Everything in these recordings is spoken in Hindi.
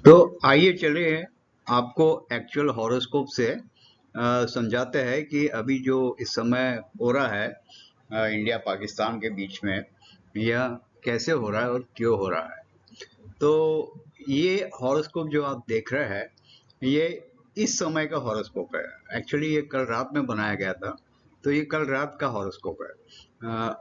तो आइए चलिए आपको एक्चुअल हॉरोस्कोप से समझाते हैं कि अभी जो इस समय हो रहा है इंडिया पाकिस्तान के बीच में, यह कैसे हो रहा है और क्यों हो रहा है। तो ये हॉरोस्कोप जो आप देख रहे हैं, ये इस समय का हॉरोस्कोप है। एक्चुअली ये कल रात में बनाया गया था, तो ये कल रात का हॉरोस्कोप है।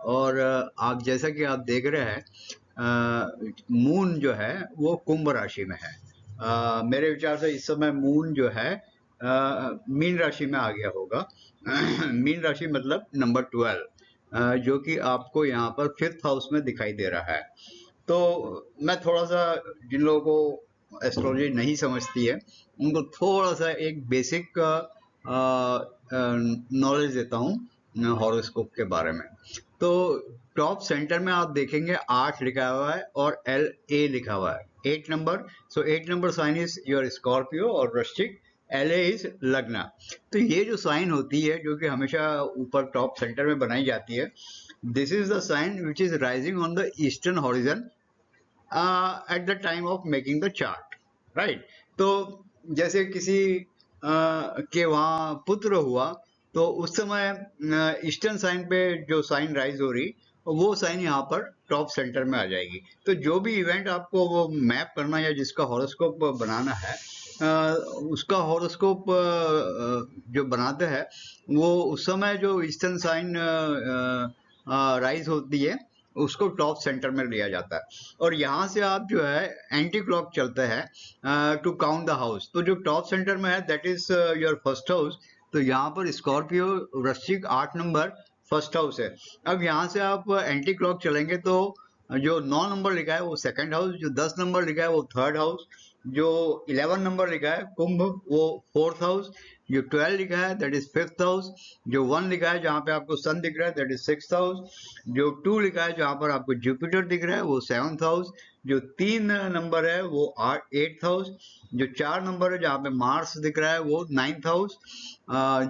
और आप जैसा कि आप देख रहे हैं, मून जो है वो कुंभ राशि में है। मेरे विचार से इस समय मून जो है मीन राशि में आ गया होगा। मीन राशि मतलब नंबर 12, जो कि आपको यहाँ पर 5th हाउस में दिखाई दे रहा है। तो मैं थोड़ा सा, जिन लोगों को एस्ट्रोलॉजी नहीं समझती है, उनको थोड़ा सा एक बेसिक नॉलेज देता हूँ हॉरोस्कोप के बारे में। तो टॉप सेंटर में आप देखेंगे 8 लिखा हुआ है और LA लिखा हुआ है, 8 number. So 8 number sign is your Scorpio और वृश्चिक, LA इज लग्न। तो ये जो साइन होती है, जो कि हमेशा ऊपर टॉप सेंटर में बनाई जाती है, this is the sign which is rising on the eastern horizon at the time of making the chart, right. तो जैसे किसी के वहाँ पुत्र हुआ, तो उस समय ईस्टर्न साइन पे जो साइन राइज हो रही, वो साइन यहाँ पर टॉप सेंटर में आ जाएगी। तो जो भी इवेंट आपको वो मैप करना या जिसका हॉरोस्कोप बनाना है, उसका हॉरोस्कोप जो बनाते हैं, वो उस समय जो ईस्टर्न साइन राइज होती है, उसको टॉप सेंटर में लिया जाता है। और यहाँ से आप जो है एंटी क्लॉक चलते हैं टू काउंट द हाउस। तो जो टॉप सेंटर में है that is your first house. तो यहाँ पर स्कॉर्पियो वृश्चिक 8 नंबर फर्स्ट हाउस है। अब यहाँ से आप एंटी क्लॉक चलेंगे तो जो 9 नंबर लिखा है वो सेकंड हाउस, जो 10 नंबर लिखा है वो थर्ड हाउस, जो 11 नंबर लिखा है कुंभ वो फोर्थ हाउस, जो 12 लिखा है दैट इज फिफ्थ हाउस, जो 1 लिखा है जहाँ पे आपको सन दिख रहा है दैट इज सिक्स्थ हाउस, जो 2 लिखा है जहाँ पर आपको जुपिटर दिख रहा है वो सेवंथ हाउस, जो 3 नंबर है वो एट्थ हाउस, जो 4 नंबर है जहाँ पे मार्स दिख रहा है वो नाइन्थ हाउस,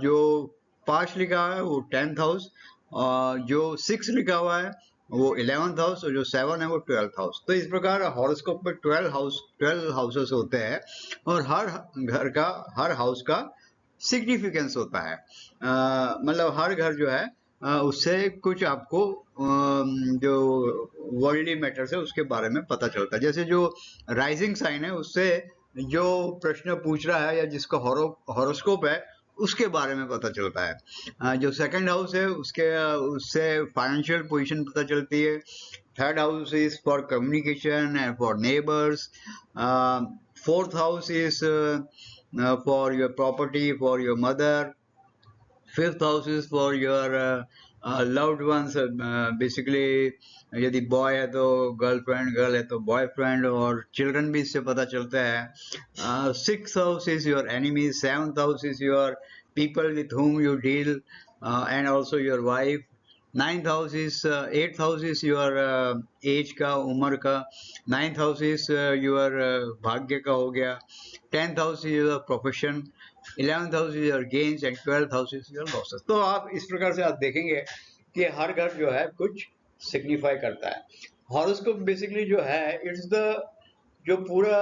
जो 5 लिखा है वो 10th हाउस, जो 6 लिखा हुआ है वो 11th हाउस, और जो 7 है वो 12th हाउस। तो इस प्रकार हॉरोस्कोप में 12 हाउसेस होते हैं, और हर घर का, हर हाउस का सिग्निफिकेंस होता है। मतलब हर घर जो है उससे कुछ आपको जो वर्ल्डली मैटर्स है उसके बारे में पता चलता है। जैसे जो राइजिंग साइन है, उससे जो प्रश्न पूछ रहा है या जिसका हॉरोस्कोप है उसके बारे में पता चलता है। जो सेकंड हाउस है उससे फाइनेंशियल पोजीशन पता चलती है। Third house is for communication and for neighbours. Fourth house is for your property, for your mother. Fifth house is for your loved ones. Basically, यदि बॉय है तो गर्लफ्रेंड, गर्ल है तो बॉयफ्रेंड, और चिल्ड्रन भी इससे पता चलता है। Six house is your enemy, seventh house is your people with whom you deal, and also your wife. Ninth house is, eighth house is your age का, उम्र का। नाइन्थ हाउस इज योर भाग्य का हो गया। 10th house is your profession. 11th house is your gains and 12th house is your losses. तो आप इस प्रकार से आप देखेंगे कि हर घर जो है कुछ सिग्निफाई करता है। हॉरोस्कोप बेसिकली जो है इट्स द, जो पूरा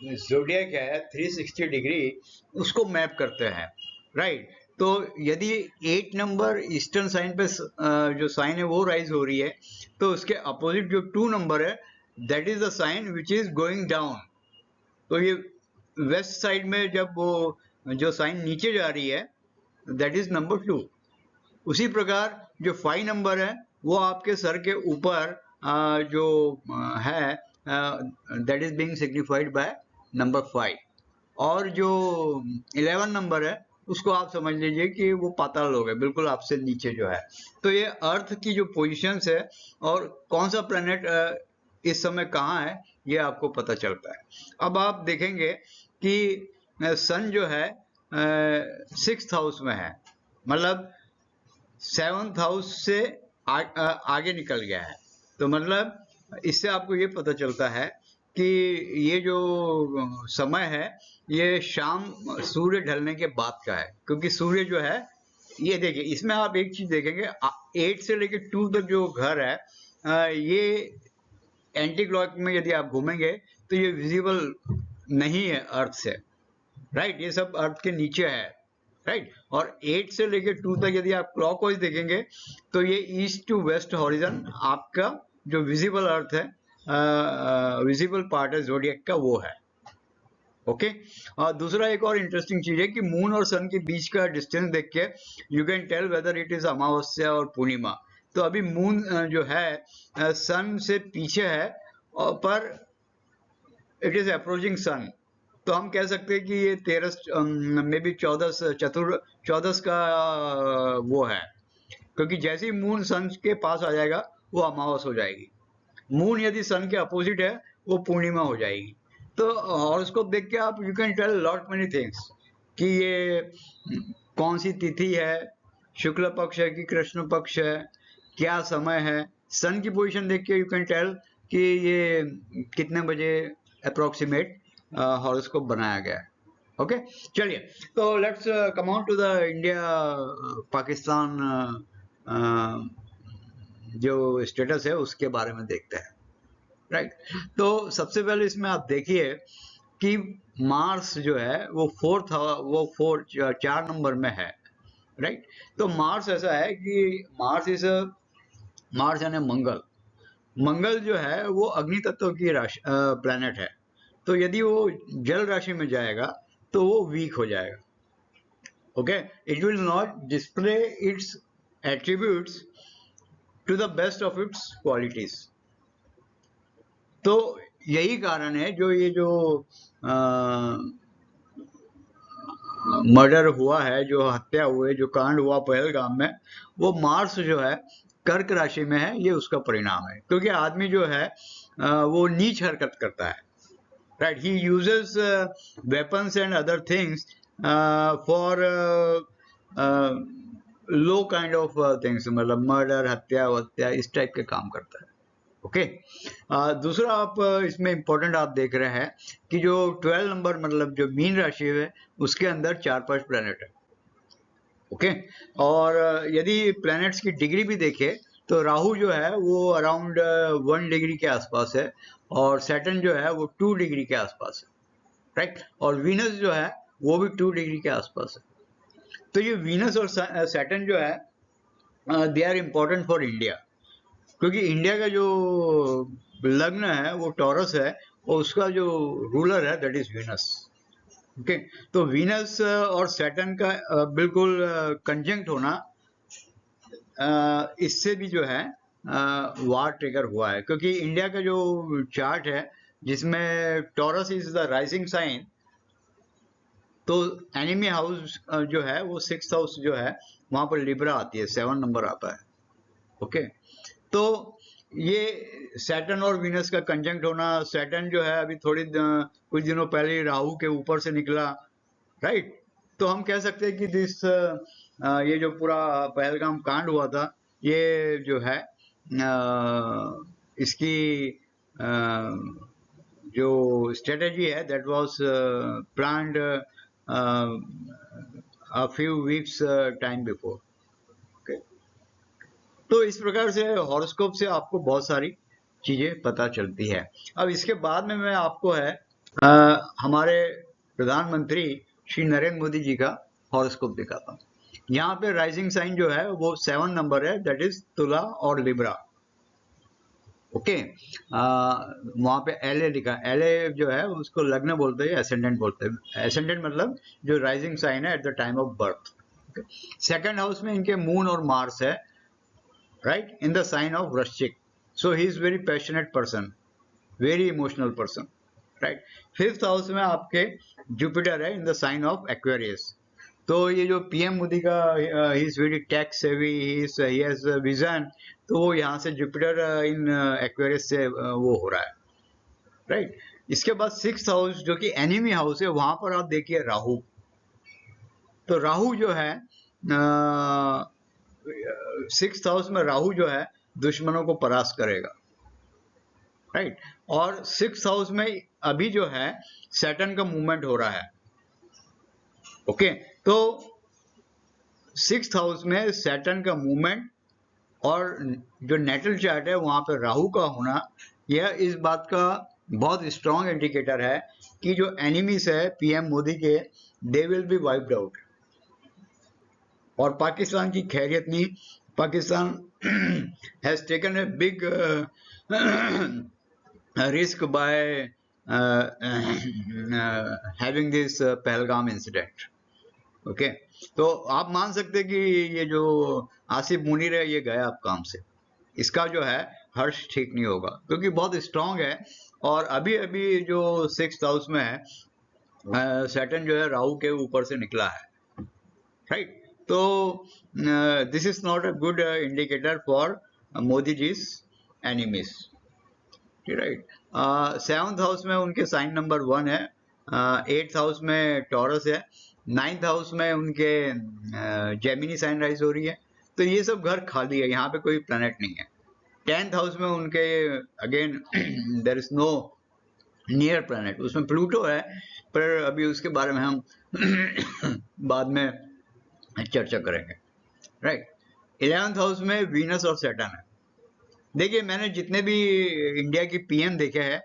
ज़ोडिएक है 360 डिग्री उसको मैप करते हैं, राइट। तो यदि 8 नंबर ईस्टर्न साइन पे जो साइन है वो राइज हो रही है, तो उसके अपोजिट जो 2 नंबर है that is the sign which is going down. तो ये वेस्ट साइड में जब वो जो साइन नीचे जा रही है दैट इज नंबर 2। उसी प्रकार जो 5 नंबर है वो आपके सर के ऊपर जो है that is being signified by number 5। और जो 11 नंबर है उसको आप समझ लीजिए कि वो पाताल लोग है, बिल्कुल आपसे नीचे जो है। तो ये अर्थ की जो पोजीशंस है और कौन सा प्लेनेट इस समय कहाँ है ये आपको पता चलता है। अब आप देखेंगे कि सन जो है 6th हाउस में है, मतलब 7th हाउस से आगे निकल गया है। तो मतलब इससे आपको ये पता चलता है कि ये जो समय है ये शाम सूर्य ढलने के बाद का है, क्योंकि सूर्य जो है, ये देखिए इसमें आप एक चीज देखेंगे 8 से लेकर 2 तक जो घर है ये एंटी क्लॉक में यदि आप घूमेंगे तो ये विजिबल नहीं है अर्थ से, राइट, ये सब अर्थ के नीचे है, राइट। और 8 से लेके 2 तक यदि आप क्लॉकवाइज देखेंगे तो ये ईस्ट टू वेस्ट हॉरिजन आपका जो विजिबल अर्थ है, विजिबल पार्ट है ज़ोडिएक का, वो है। ओके। और दूसरा एक और इंटरेस्टिंग चीज है कि मून और सन के बीच का डिस्टेंस देख के you can tell whether it is अमावस्या और पूर्णिमा। तो अभी मून जो है सन से पीछे है, और पर इट इज अप्रोचिंग सन, तो हम कह सकते हैं कि ये 13 मे बी 14 का वो है, क्योंकि जैसे ही मून सन के पास आ जाएगा वो अमावस हो जाएगी। मून यदि सन के अपोजिट है वो पूर्णिमा हो जाएगी। तो हॉरोस्कोप देख के आप you can tell lot many things कि ये कौन सी तिथि है, शुक्ल पक्ष है कि कृष्ण पक्ष है, क्या समय है। सन की पोजीशन देख के यू कैन टेल कि ये कितने बजे अप्रोक्सीमेट हॉरोस्कोप बनाया गया है। ओके, चलिए, तो let's come on to the India Pakistan जो स्टेटस है उसके बारे में देखते हैं, राइट। तो सबसे पहले इसमें आप देखिए कि मार्स जो है वो 4 नंबर में है, राइट। तो मार्स ऐसा है कि मार्स यानी मंगल जो है वो अग्नि तत्व की राशि प्लैनेट है। तो यदि वो जल राशि में जाएगा तो वो वीक हो जाएगा। Okay, it will not display its attributes to the best of its qualities. तो यही कारण है जो मर्डर हुआ है, जो हत्या हुए, जो कांड हुआ पहलगाम में, वो मार्स जो है कर्क राशि में है, ये उसका परिणाम है। क्योंकि आदमी जो है वो नीच हरकत करता है, right. He uses weapons and other things for low kind of things, मतलब मर्डर, हत्या वत्या, इस टाइप के काम करता है। ओके। दूसरा आप इसमें इंपॉर्टेंट आप देख रहे हैं कि जो 12 नंबर मतलब जो मीन राशि है उसके अंदर 4-5 प्लैनेट है। ओके। और यदि प्लैनेट्स की डिग्री भी देखे तो राहु जो है वो अराउंड 1 डिग्री के आसपास है, और सैटर्न जो है वो 2 डिग्री के आसपास है, राइट। और वीनस जो है वो भी 2 डिग्री के आसपास है। तो ये वीनस और सैटर्न जो है they are important for India, क्योंकि इंडिया का जो लग्न है वो टॉरस है, और उसका जो रूलर है दैट इज वीनस। ओके, तो वीनस और सैटर्न का बिल्कुल कंजंक्ट होना, इससे भी जो है वार ट्रिगर हुआ है। क्योंकि इंडिया का जो चार्ट है जिसमें Taurus is the rising sign, तो एनिमी हाउस जो है वो 6th हाउस जो है वहां पर लिब्रा आती है, 7 नंबर आता है। ओके, तो ये सैटर्न और वीनस का कंजंक्ट होना, सैटर्न जो है अभी कुछ दिनों पहले राहु के ऊपर से निकला, राइट। तो हम कह सकते हैं कि ये जो पूरा पहलगाम कांड हुआ था, ये जो है इसकी जो स्ट्रेटेजी है that was planned a few weeks time before. तो इस प्रकार से हॉरोस्कोप से आपको बहुत सारी चीजें पता चलती है। अब इसके बाद में मैं आपको है हमारे प्रधानमंत्री श्री नरेंद्र मोदी जी का हॉरोस्कोप दिखाता हूँ। यहाँ पे राइजिंग साइन जो है वो 7 नंबर है, दैट इज तुला और लिब्रा। ओके, वहां पे एलए लिखा, एलए जो है उसको लग्न बोलते हैं, एसेंडेंट बोलते हैं। एसेंडेंट मतलब जो राइजिंग साइन है eight the time of birth. Second house में इनके मून और मार्स है, right, in the sign of Vrashchik. So he is very passionate person, very emotional person, right. 5th house में आपके जुपिटर है in the sign of Aquarius. तो ये जो पीएम मोदी का he is very tech savvy, he has vision, तो वो यहाँ से जुपिटर इन एक्वेरियस से वो हो रहा है, राइट। इसके बाद 6th हाउस जो कि एनिमी हाउस है, वहां पर आप देखिए राहु। तो राहु जो है 6th हाउस में राहु जो है दुश्मनों को परास्त करेगा, राइट। और 6th हाउस में अभी जो है सैटर्न का मूवमेंट हो रहा है। ओके, तो 6th हाउस में सैटर्न का मूवमेंट और जो नेटल चार्ट है वहां पर राहु का होना, यह इस बात का बहुत स्ट्रॉन्ग इंडिकेटर है कि जो एनिमीज है पीएम मोदी के, they will be wiped out. और पाकिस्तान की खैरियत नहीं, Pakistan has taken a big risk by having this Pahalgam incident. Okay, तो आप मान सकते कि ये जो आसिफ मुनीर है ये गया अब काम से, इसका जो है हर्ष ठीक नहीं होगा क्योंकि बहुत स्ट्रांग है। और अभी अभी जो 6th हाउस में है, सैटर्न जो है राहु के ऊपर से निकला है, राइट। तो this is not a good indicator for Modi ji's enemies, right. 7th house में उनके साइन नंबर 1 है, 8th हाउस में टॉरस है, 9th हाउस में उनके जेमिनी साइन राइज हो रही है। तो ये सब घर खाली है, यहाँ पे कोई प्लैनेट नहीं है। 10th हाउस में उनके again there is no near planet, उसमें प्लूटो है, पर अभी उसके बारे में हम बाद में चर्चा करेंगे, राइट। 11th हाउस में वीनस और सैटर्न है। देखिए, मैंने जितने भी इंडिया की पीएम देखे हैं,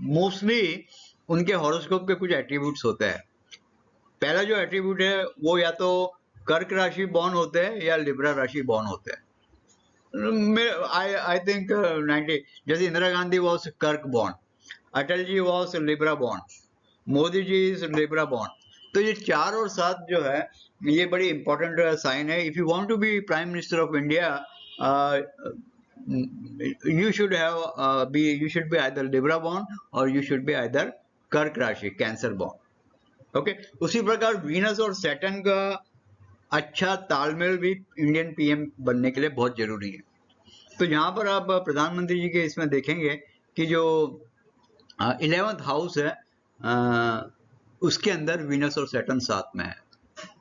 मोस्टली उनके हॉरोस्कोप के कुछ एट्रीब्यूट्स होते हैं। पहला जो एट्रीब्यूट है वो या तो कर्क राशि बॉर्न होते हैं या लिब्रा राशि बॉर्न होते हैं। आई थिंक 90, जैसे इंदिरा गांधी वॉज कर्क born, Atal ji was Libra born, Modi ji is Libra born. तो ये 4 और 7 जो है ये बड़ी इंपॉर्टेंट साइन है। If you want to be prime minister of India, you should have you should be either Libra born or you should be either कर्क राशि कैंसर born। ओके, उसी प्रकार वीनस और सैटर्न का अच्छा तालमेल भी इंडियन पीएम बनने के लिए बहुत जरूरी है। तो यहाँ पर आप प्रधानमंत्री जी के इसमें देखेंगे कि जो 11th हाउस है, उसके अंदर वीनस और सैटर्न साथ में है,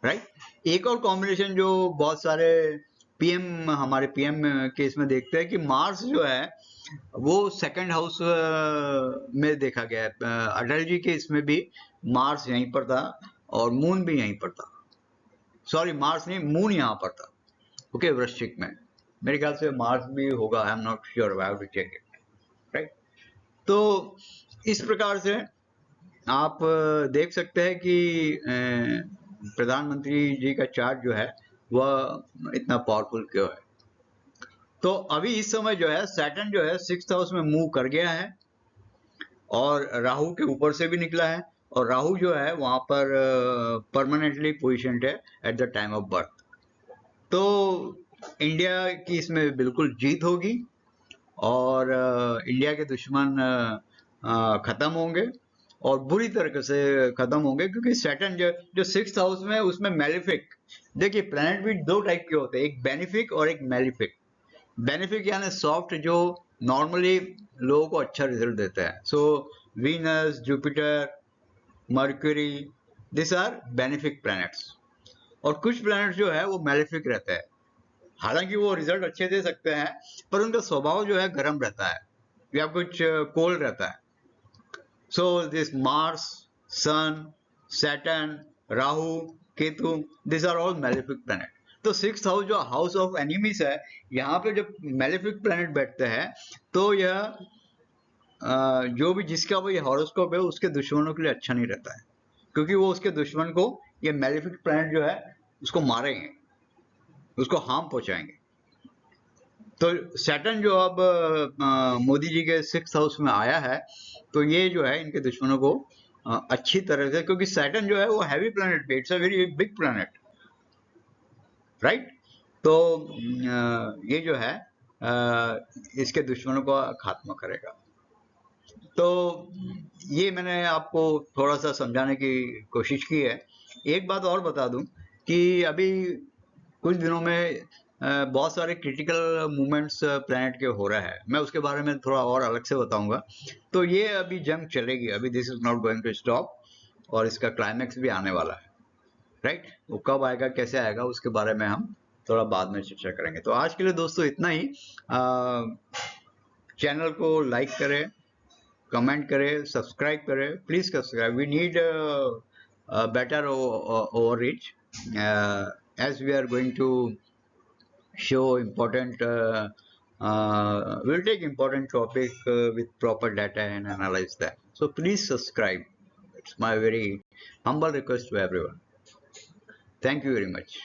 राइट। एक और कॉम्बिनेशन जो बहुत सारे पीएम, हमारे पीएम के इसमें देखते हैं कि मार्स जो है वो 2nd हाउस में देखा गया है। अटल जी के इसमें भी मार्स यहीं पर था और मून भी यहीं पर था। सॉरी, मार्स नहीं, मून यहाँ पर था, ओके, वृश्चिक में। मेरे ख्याल से मार्स भी होगा, I am not sure, I have to check it, right. तो इस प्रकार से आप देख सकते हैं कि प्रधानमंत्री जी का चार्ट जो है वह इतना पावरफुल क्यों है। तो अभी इस समय जो है सैटर्न जो है 6th हाउस में मूव कर गया है और राहु के ऊपर से भी निकला है, और राहु जो है वहां पर परमानेंटली पोजिशन्ड है eight the time of birth. तो इंडिया की इसमें बिल्कुल जीत होगी और इंडिया के दुश्मन खत्म होंगे और बुरी तरह से खत्म होंगे, क्योंकि सैटर्न जो 6th हाउस में उसमें मैलिफिक, देखिए प्लैनेट भी 2 टाइप के होते हैं, एक बेनिफिक और एक मैलिफिक। बेनिफिक यानी सॉफ्ट, जो नॉर्मली लोगों को अच्छा रिजल्ट देता है। So Venus, Jupiter, Mercury, this are benefic planets. और कुछ प्लैनेट्स जो है वो मैलिफिक रहते हैं, हालांकि वो रिजल्ट अच्छे दे सकते हैं पर उनका स्वभाव जो है गर्म रहता है या कुछ कोल्ड रहता है। So this Mars, Sun, Saturn, Rahu, Ketu, this are all malefic planet. तो 6th हाउस जो हाउस ऑफ एनिमीज है, यहाँ पे जब मैलिफिक प्लैनेट बैठते हैं तो यह जो भी जिसका वो ये हॉरोस्कोप है उसके दुश्मनों के लिए अच्छा नहीं रहता है, क्योंकि वो उसके दुश्मन को, ये मैलिफिक प्लैनेट जो है उसको मारेंगे, उसको हार्म पहुंचाएंगे। तो सैटर्न जो अब मोदी जी के 6th हाउस में आया है, तो ये जो है इनके दुश्मनों को अच्छी तरह से, क्योंकि सैटर्न जो है वो हैवी प्लैनेट है, it's a very big planet, right. तो ये जो है इसके दुश्मनों का खात्मा करेगा। तो ये मैंने आपको थोड़ा सा समझाने की कोशिश की है। एक बात और बता दूं कि अभी कुछ दिनों में बहुत सारे क्रिटिकल मूवमेंट्स प्लैनेट के हो रहा है, मैं उसके बारे में थोड़ा और अलग से बताऊंगा। तो ये अभी जंग चलेगी, अभी this is not going to stop, और इसका क्लाइमैक्स भी आने वाला है, राइट। वो कब आएगा, कैसे आएगा, उसके बारे में हम थोड़ा बाद में चर्चा करेंगे। तो आज के लिए दोस्तों इतना ही। चैनल को लाइक करें, कमेंट करें, सब्सक्राइब करें, please subscribe, we need better overreach as we are going to show important we'll take important topic with proper data and analyze that. So please subscribe. It's my very humble request to everyone. Thank you very much.